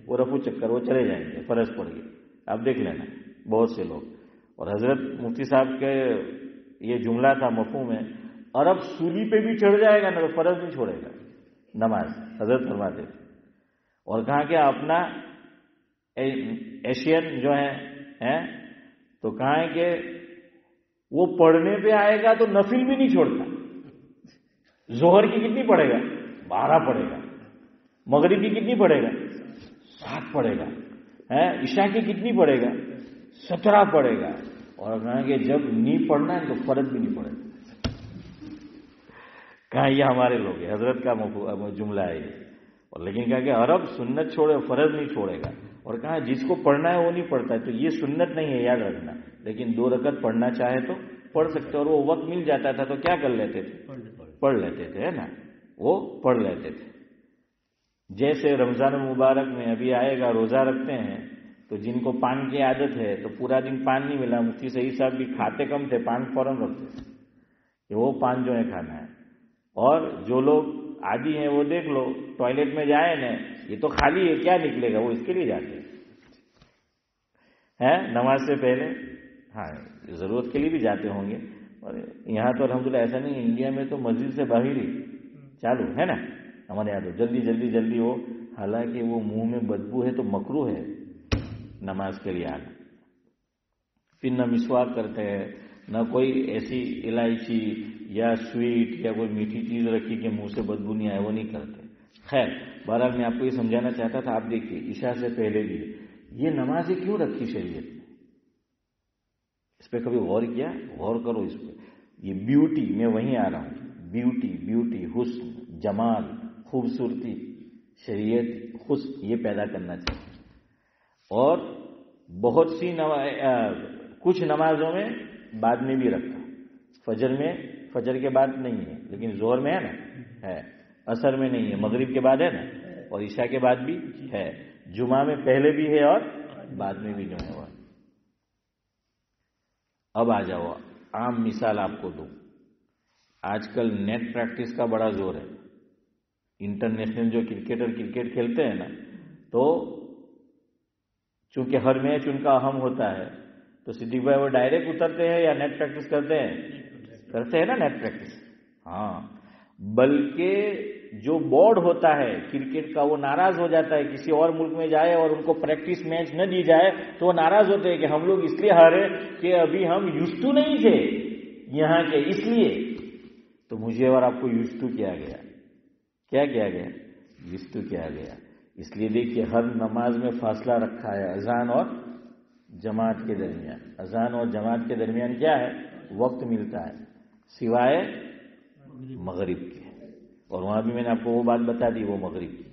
وہ رفو چکر وہ چلے جائیں گے فرض پڑھ کے. آپ دیکھ لینا بہت سے لوگ. اور حضرت مفتی صاحب کے یہ جملہ تھا، مفہوم ہے، عرب سولی پہ بھی چڑھ جائے گا نا تو فرض نہیں چھوڑے گا نماز. حضرت فرماتے تھے. اور کہا کہ اپنا ایشین جو ہے تو کہا ہے کہ وہ پڑھنے پہ آئے گا تو نفل بھی نہیں چھوڑتا. ظہر کی کتنی پڑھے گا؟ 12 پڑھے گا. مغرب کی کتنی پڑھے گا؟ 7 پڑھے گا. عشاء کی کتنی پڑھے گا؟ 17 پڑھے گا. اور کہا کہ جب نہیں پڑھنا ہے تو فرض بھی نہیں پڑھے گا. کہا یہ ہمارے لوگ ہیں، حضرت کا جملہ ہے یہ. اور لیکن کہا کہ عرب سنت چھوڑے، فرض نہیں چھوڑے گا. اور کہا جس کو پڑھنا ہے وہ نہیں پڑھتا ہے. تو یہ سنت نہیں ہے، یاد رکھنا. لیکن 2 رکعت پڑھنا چاہے تو پڑھ سکتے. اور وہ وقت مل جاتا تھا تو کیا کر لیتے تھے؟ پڑھ لیتے تھے، ہے نا. وہ پڑھ لیتے تھے. جیسے رمضان المبارک میں ابھی آئے گا، روزہ رکھتے ہیں تو جن کو پان کی عادت ہے تو پورا دن پان نہیں ملا، مفتی سعید صاحب بھی کھاتے کم تھے، پان فوراً رکھتے تھے کہ وہ پان جو ہے کھانا ہے. اور جو لوگ عادی ہیں وہ دیکھ لو، ٹوائلٹ میں جائے نا، یہ تو خالی ہے کیا نکلے گا، وہ اس کے لیے جاتے ہیں. ہے نماز سے پہلے. ہاں ضرورت کے لیے بھی جاتے ہوں گے. اور یہاں تو الحمدللہ ایسا نہیں, انڈیا میں تو مسجد سے باہر ہی چالو ہے نا. ہمارے یہاں تو جلدی جلدی جلدی ہو, حالانکہ وہ منہ میں بدبو ہے تو مکروہ ہے نماز کے لیے آنا. پھر نہ مسواک کرتے ہیں, نہ کوئی ایسی الائچی یا سویٹ یا کوئی میٹھی چیز رکھی کہ منہ سے بدبو نہیں آئے, وہ نہیں کرتے. خیر بہرحال میں آپ کو یہ سمجھانا چاہتا تھا. آپ دیکھیے عشاء سے پہلے بھی یہ نمازیں کیوں رکھی شریعت نے, اس پہ کبھی غور کیا؟ غور کرو اس پہ. یہ بیوٹی, میں وہیں آ رہا ہوں, بیوٹی حسن جمال خوبصورتی شریعت حسن یہ پیدا کرنا چاہیے. اور بہت سی کچھ نمازوں میں بعد میں بھی رکھا. فجر میں, فجر کے بعد نہیں ہے لیکن ظہر میں ہے نا, ہے. عصر میں نہیں ہے, مغرب کے بعد ہے نا, اور عشاء کے بعد بھی ہے. جمعہ میں پہلے بھی ہے اور بعد میں بھی جو ہے وہ. اب آ جاؤ, عام مثال آپ کو دوں. آج کل نیٹ پریکٹس کا بڑا زور ہے. انٹرنیشنل جو کرکٹر کرکٹ کھیلتے ہیں نا, تو چونکہ ہر میچ ان کا اہم ہوتا ہے, تو صدیق بھائی وہ ڈائریکٹ اترتے ہیں یا نیٹ پریکٹس کرتے ہیں؟ کرتے ہیں نا نیٹ پریکٹس. ہاں, بلکہ جو بورڈ ہوتا ہے کرکٹ کا وہ ناراض ہو جاتا ہے کسی اور ملک میں جائے اور ان کو پریکٹس میچ نہ دی جائے تو وہ ناراض ہوتے ہیں کہ ہم لوگ اس لیے ہارے کہ ابھی ہم یوزٹو نہیں تھے یہاں کے, اس لیے. تو مجھے اور آپ کو یوزٹو کیا گیا. کیا کیا گیا؟ یوزٹو کیا گیا. اس لیے دیکھیے ہر نماز میں فاصلہ رکھا ہے اذان اور جماعت کے درمیان. اذان اور جماعت کے درمیان کیا ہے؟ وقت ملتا ہے, سوائے مغرب کے. اور وہاں بھی میں نے آپ کو وہ بات بتا دی, وہ مغرب کی.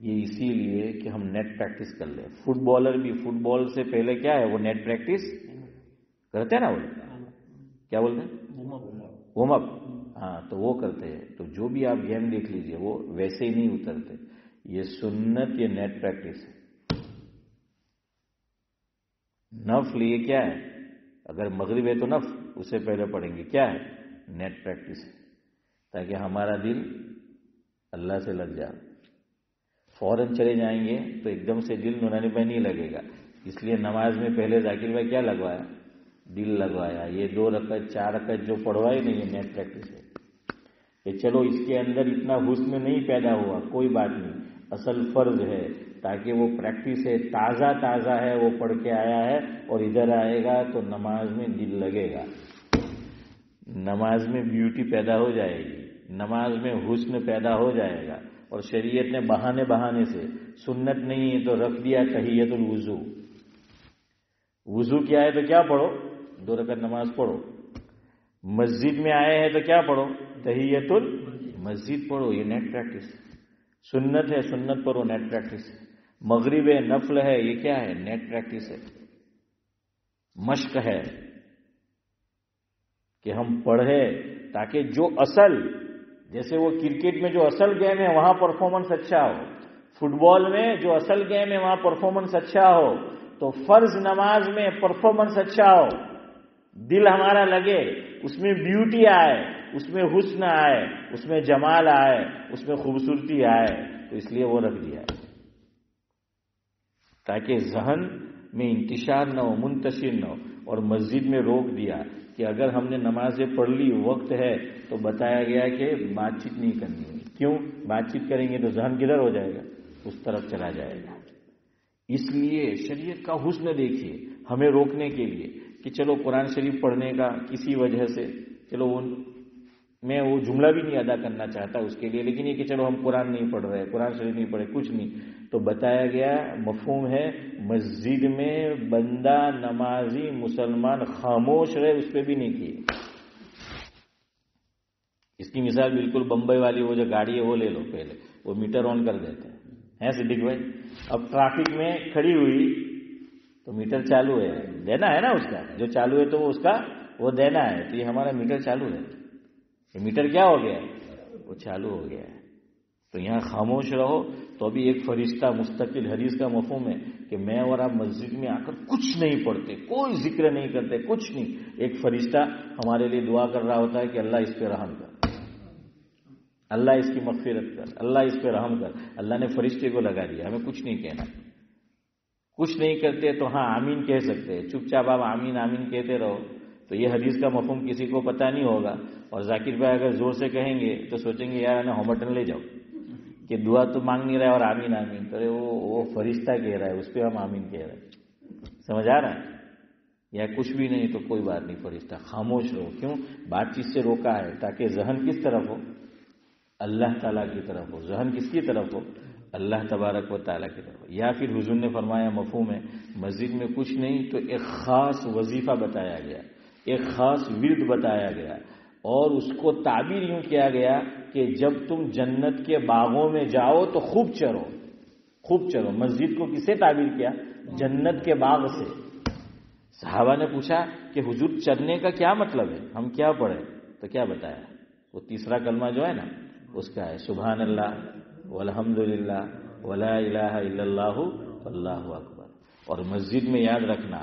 یہ اسی لیے کہ ہم نیٹ پریکٹس کر لیں. فٹ بالر بھی فٹ بال سے پہلے کیا ہے, وہ نیٹ پریکٹس کرتے ہیں نا. وہ کیا بولتے ہیں؟ Warm up. ہاں تو وہ کرتے ہیں. تو جو بھی آپ گیم دیکھ لیجئے وہ ویسے ہی نہیں اترتے. یہ سنت, یہ نیٹ پریکٹس ہے. نفل یہ کیا ہے؟ اگر مغرب ہے تو نفل اس سے پہلے پڑھیں گے. کیا ہے؟ نیٹ پریکٹس ہے, تاکہ ہمارا دل اللہ سے لگ جائے. فوراً چلے جائیں گے تو ایک دم سے دل نورانی پہ نہیں لگے گا. اس لیے نماز میں پہلے ذاکر بھائی کیا لگوایا؟ دل لگوایا. یہ 2 رکعت 4 رکعت جو پڑھوائی نہیں, یہ نیٹ پریکٹس ہے. کہ چلو اس کے اندر اتنا حسن نہیں پیدا ہوا, کوئی بات نہیں, اصل فرض ہے تاکہ وہ پریکٹس ہے, تازہ تازہ ہے, وہ پڑھ کے آیا ہے اور ادھر آئے گا تو نماز میں دل لگے گا, نماز میں بیوٹی پیدا ہو جائے گی, نماز میں حسن پیدا ہو جائے گا. اور شریعت نے بہانے سے, سنت نہیں ہے تو رکھ دیا تحیت الوضو. وضو کیا ہے تو کیا پڑھو؟ 2 رکعت نماز پڑھو. مسجد میں آئے ہیں تو کیا پڑھو؟ تحیت المسجد پڑھو. یہ نیٹ پریکٹس. سنت ہے, سنت پڑھو, نیٹ پریکٹس. مغرب ہے, نفل ہے, یہ کیا ہے؟ نیٹ پریکٹس ہے, مشق ہے کہ ہم پڑھے تاکہ جو اصل, جیسے وہ کرکٹ میں جو اصل گیم ہے وہاں پرفارمنس اچھا ہو, فٹ بال میں جو اصل گیم ہے وہاں پرفارمنس اچھا ہو, تو فرض نماز میں پرفارمنس اچھا ہو, دل ہمارا لگے, اس میں بیوٹی آئے, اس میں حسن آئے, اس میں جمال آئے, اس میں خوبصورتی آئے. تو اس لیے وہ رکھ دیا ہے تاکہ ذہن میں انتشار نہ ہو, منتشر نہ ہو. اور مسجد میں روک دیا کہ اگر ہم نے نمازیں پڑھ لی, وقت ہے, تو بتایا گیا کہ بات چیت نہیں کرنی ہے. کیوں؟ بات چیت کریں گے تو ذہن کدھر ہو جائے گا؟ اس طرف چلا جائے گا. اس لیے شریعت کا حسن دیکھیے ہمیں روکنے کے لیے کہ چلو قرآن شریف پڑھنے کا کسی وجہ سے, چلو میں وہ جملہ بھی نہیں ادا کرنا چاہتا اس کے لیے, لیکن یہ کہ چلو ہم قرآن نہیں پڑھ رہے, قرآن شریف نہیں پڑھے, کچھ نہیں, تو بتایا گیا مفہوم ہے مسجد میں بندہ نمازی مسلمان خاموش رہے, اس پہ بھی نہیں کیے. اس کی مثال بالکل بمبئی والی وہ جو گاڑی ہے وہ لے لو. پہلے وہ میٹر آن کر دیتے ہیں صدیق بھائی. اب ٹریفک میں کھڑی ہوئی تو میٹر چالو ہے, دینا ہے نا اس کا, جو چالو ہے تو وہ اس کا وہ دینا ہے. تو یہ ہمارا میٹر چالو ہے, یہ میٹر کیا ہو گیا؟ وہ چالو ہو گیا ہے. تو یہاں خاموش رہو. تو ابھی ایک فرشتہ, مستقل حدیث کا مفہوم ہے کہ میں اور آپ مسجد میں آ کر کچھ نہیں پڑھتے, کوئی ذکر نہیں کرتے, کچھ نہیں, ایک فرشتہ ہمارے لیے دعا کر رہا ہوتا ہے کہ اللہ اس پہ رحم کر, اللہ اس کی مغفرت کر, اللہ اس پہ رحم کر. اللہ نے فرشتے کو لگا دیا, ہمیں کچھ نہیں کہنا, کچھ نہیں کرتے تو ہاں آمین کہہ سکتے ہیں، چپ چاپ آپ آمین آمین کہتے رہو تو یہ حدیث کا مفہوم کسی کو پتہ نہیں ہوگا. اور ذاکر بھائی اگر زور سے کہیں گے تو سوچیں گے یار انہیں ہومٹن لے جاؤ کہ دعا تو مانگ نہیں رہا ہے اور آمین آمین تو وہ فرشتہ کہہ رہا ہے، اس پہ ہم آمین کہہ رہے ہیں. سمجھ آ رہا ہے؟ یا کچھ بھی نہیں تو کوئی بات نہیں، فرشتہ خاموش رہو. کیوں؟ بات چیت سے روکا ہے تاکہ ذہن کس طرف ہو؟ اللہ تعالیٰ کی طرف ہو. ذہن کس کی طرف ہو؟ اللہ تبارک و تعالیٰ کی طرف. یا پھر حضور نے فرمایا مفہوم ہے مسجد میں کچھ نہیں تو ایک خاص وظیفہ بتایا گیا، ایک خاص ورد بتایا گیا، اور اس کو تعبیر یوں کیا گیا کہ جب تم جنت کے باغوں میں جاؤ تو خوب چرو، خوب چرو. مسجد کو کسے تعبیر کیا؟ جنت کے باغ سے. صحابہ نے پوچھا کہ حضور چرنے کا کیا مطلب ہے، ہم کیا پڑھیں؟ تو کیا بتایا؟ وہ تیسرا کلمہ جو ہے نا اس کا ہے سبحان اللہ والحمد للہ ولا الہ الا اللہ واللہ اکبر. اور مسجد میں یاد رکھنا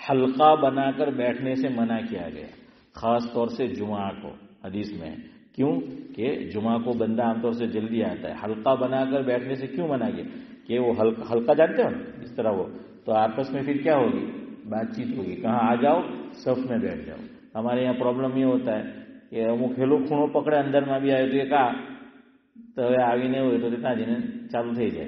حلقہ بنا کر بیٹھنے سے منع کیا گیا، خاص طور سے جمعہ کو. حدیث میں کیوں کہ جمعہ کو بندہ عام طور سے جلدی آتا ہے، حلقہ بنا کر بیٹھنے سے کیوں منع کیا؟ کہ وہ حلقہ جانتے ہو نا اس طرح، وہ تو آپس میں پھر کیا ہوگی؟ بات چیت ہوگی. کہاں آ جاؤ صف میں بیٹھ جاؤ. ہمارے یہاں پرابلم یہ ہوتا ہے کہ અમુક ખેલો ખૂણો પકડે અંદરમાં બી આવે તો એ કા તો હવે આવી નહીં હોય તો ત્યાં જઈને ચાલુ થઈ જાય.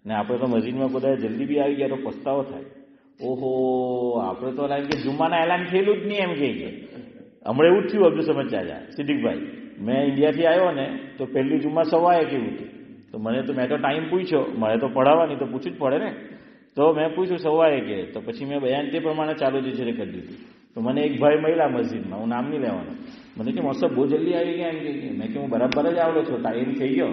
ને આપણે તો મસ્જિદમાં બધા જલ્દી બી આવી ગયા તો પસ્તાવો થાય. ઓહો, આપણે તો લાગે કે જુમ્માના એલાન થયેલું જ નહીં એમ કે હમણાં એવું જ થયું. અબ્દુલ સમજ ચાચા સિદ્દીકભાઈ, મેં ઇન્ડિયાથી આવ્યો ને તો પહેલી જુમ્મા સવારે કેવું હતું તો મેં તો ટાઈમ પૂછ્યો, મારે તો પઢાવવાની તો પૂછવું જ પડે ને. તો મેં પૂછ્યું સવારે કે, તો પછી મેં બયાન તે પ્રમાણે ચાલુ જે છે કરી દીધું. તો મને એક ભાઈ મળ્યા મસ્જિદમાં, હું નામ નહીં લેવાનો, મને કે મોસબ બહુ જલ્દી આવી ગયા એમ કે. મેં કે હું બરાબર જ આવડો છું, ટાઈમ થઈ ગયો.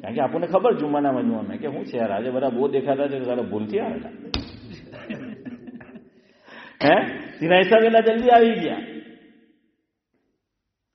કારણ કે આપણને ખબર જુમ્માના મજમો. મેં કે હું છે યાર આજે બધા બહુ દેખાતા છે સારા ભૂલથી આવેલા હે તેના હિસાબે જલ્દી આવી ગયા.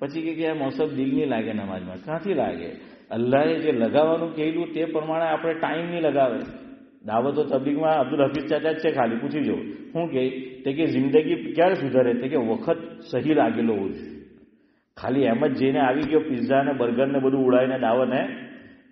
પછી કે મોસબ દિલ નહીં લાગે નમાજમાં. ક્યાંથી લાગે? અલ્લાહે જે લગાવવાનું કહેલું તે પ્રમાણે આપણે ટાઈમ નહીં લગાવે. દાવતો તબલીગમાં અબ્દુલ હફીઝ ચાચા જ છે, ખાલી પૂછી જો શું કહે તે કે જિંદગી ક્યારે સુધારે તે કે વખત સહી લાગેલો હોવું જોઈએ. ખાલી એમ જ જઈને આવી ગયો પિઝા ને બર્ગર ને બધું ઉડાવીને દાવત હે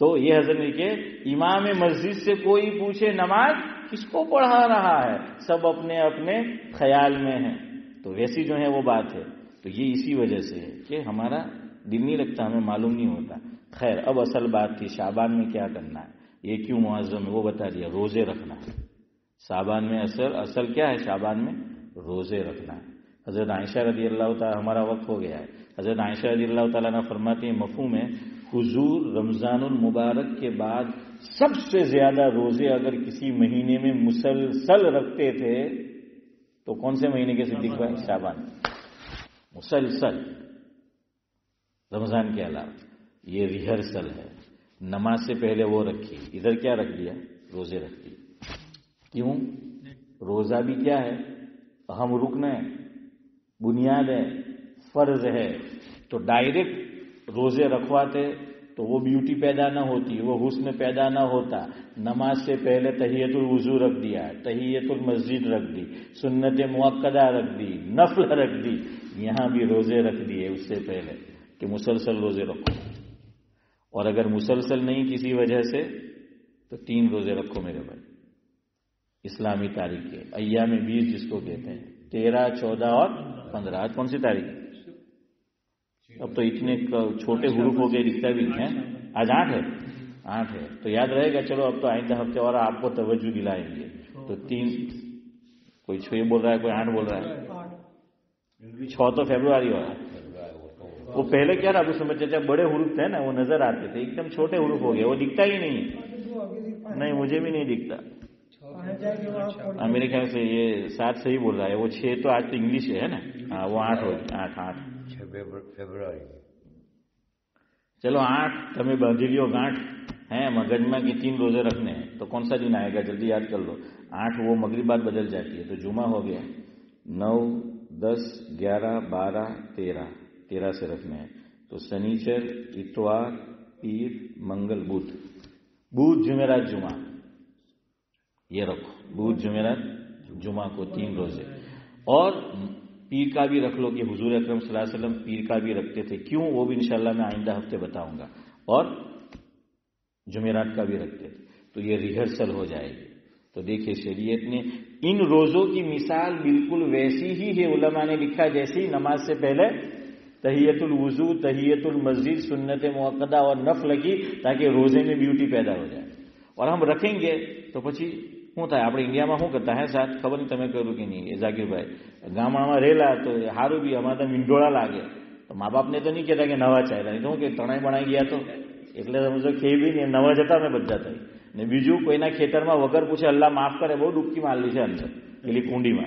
تو یہ حضرت نے کہ امام مسجد سے کوئی پوچھے نماز کس کو پڑھا رہا ہے، سب اپنے اپنے خیال میں ہیں. تو ویسی جو ہے وہ بات ہے. تو یہ اسی وجہ سے ہے کہ ہمارا دل نہیں لگتا، ہمیں معلوم نہیں ہوتا. خیر، اب اصل بات تھی شعبان میں کیا کرنا ہے، یہ کیوں معظم ہے وہ بتا دیا. روزے رکھنا ہے شعبان میں. اصل کیا ہے شعبان میں؟ روزے رکھنا ہے. حضرت عائشہ رضی اللہ تعالیٰ، ہمارا وقت ہو گیا ہے، حضرت عائشہ رضی اللہ تعالیٰ نے فرماتی ہیں مفہوم ہے، حضور رمضان المبارک کے بعد سب سے زیادہ روزے اگر کسی مہینے میں مسلسل رکھتے تھے تو کون سے مہینے کے صدیق بھائی؟ شعبان. مسلسل رمضان کے علاوہ. یہ ریہرسل ہے. نماز سے پہلے وہ رکھی، ادھر کیا رکھ دیا؟ روزے رکھ دیے. کیوں؟ روزہ بھی کیا ہے؟ اہم رکن ہے، بنیاد ہے، فرض ہے. تو ڈائریکٹ روزے رکھواتے تو وہ بیوٹی پیدا نہ ہوتی، وہ حسن پیدا نہ ہوتا. نماز سے پہلے تحیت الوضو رکھ دیا، تحیت المسجد رکھ دی، سنت مؤکدہ رکھ دی، نفل رکھ دی. یہاں بھی روزے رکھ دیے اس سے پہلے کہ مسلسل روزے رکھو. اور اگر مسلسل نہیں کسی وجہ سے تو 3 روزے رکھو میرے بھائی اسلامی تاریخ کے. ایام 20 جس کو کہتے ہیں، 13، 14 اور 15. آج کون سی تاریخ ہے؟ اب تو اتنے چھوٹے حروف ہو گئے دکھتا بھی نہیں ہے. آج 8 ہے. 8 ہے تو یاد رہے گا. چلو اب تو آئندہ ہفتے اور آپ کو توجہ دلائیں گے. تو 3، کوئی 6 بول رہا ہے، کوئی 8 بول رہا ہے. 6 تو فیبروری ہوا. وہ پہلے کیا تھا آپ سمجھتے تھے بڑے حروف تھے نا، وہ نظر آتے تھے. ایک دم چھوٹے حروف ہو گئے، وہ دکھتا ہی نہیں. نہیں مجھے بھی نہیں دکھتا. میرے خیال سے یہ 7 صحیح بول رہا ہے. وہ 6 تو آج تو انگلش ہے نا. ہاں وہ 8 ہوگی. 8 فیبروری. چلو 8 تمہیں باندھی لیو گانٹھ ہیں. مگجمہ کی 3 روزے رکھنے ہیں تو کون سا دن آئے گا جلدی یاد کر لو. 8 وہ مغرب بعد بدل جاتی ہے تو جمعہ ہو گیا. 9، 10، 11، 12، 13 سے رکھنے ہیں. تو سنیچر، اتوار، پیر، منگل، بدھ، جمعرات، جمعہ یہ رکھو. بدھ، جمعرات، جمعہ کو 3 روزے. اور پیر کا بھی رکھ لو کہ حضور اکرم صلی اللہ علیہ وسلم پیر کا بھی رکھتے تھے. کیوں؟ وہ بھی انشاءاللہ میں آئندہ ہفتے بتاؤں گا. اور جمعرات کا بھی رکھتے تھے. تو یہ ریہرسل ہو جائے گی. تو دیکھیے شریعت نے ان روزوں کی مثال بالکل ویسی ہی ہے. علماء نے لکھا جیسی نماز سے پہلے تحیت الوضو، تحیت المسجد، سنت مؤکدہ اور نفل کی، تاکہ روزے میں بیوٹی پیدا ہو جائے. اور ہم رکھیں گے تو પછી શું થાય? આપણે ઇન્ડિયામાં શું કરતા હે સાથ ખબર નહીં તમે કર્યું કે નહીં એ ઝાકીરભાઈ. ગામડામાં રહેલા તો સારું બી અમારે તો મીંડોળા લાગે તો મા બાપને તો નહીં કહેતા કે નવા ચાલ્યા, નહીં તો શું કે તણાઈ બણાઈ ગયા તો એટલે સમજો ખેઈ બી નહીં, નવા જતા અમે બધા થઈ. ને બીજું કોઈના ખેતરમાં વગર પૂછે અલ્લાહ માફ કરે બહુ ડૂબકી મારેલી છે અંદર પેલી કુંડીમાં.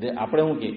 આપણે શું કે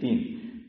3.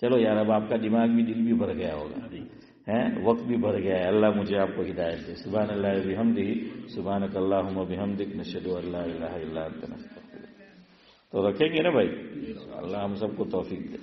چلو یار اب آپ کا دماغ بھی دل بھی بھر گیا ہوگا ہے، وقت بھی بھر گیا ہے. اللہ مجھے آپ کو ہدایت دے. سبحان اللہ بحمدہ سبحانک اللہم وبحمدک نشہد ان لا الہ الا انت نستغفرک. تو رکھیں گے نا بھائی؟ اللہ ہم سب کو توفیق دے.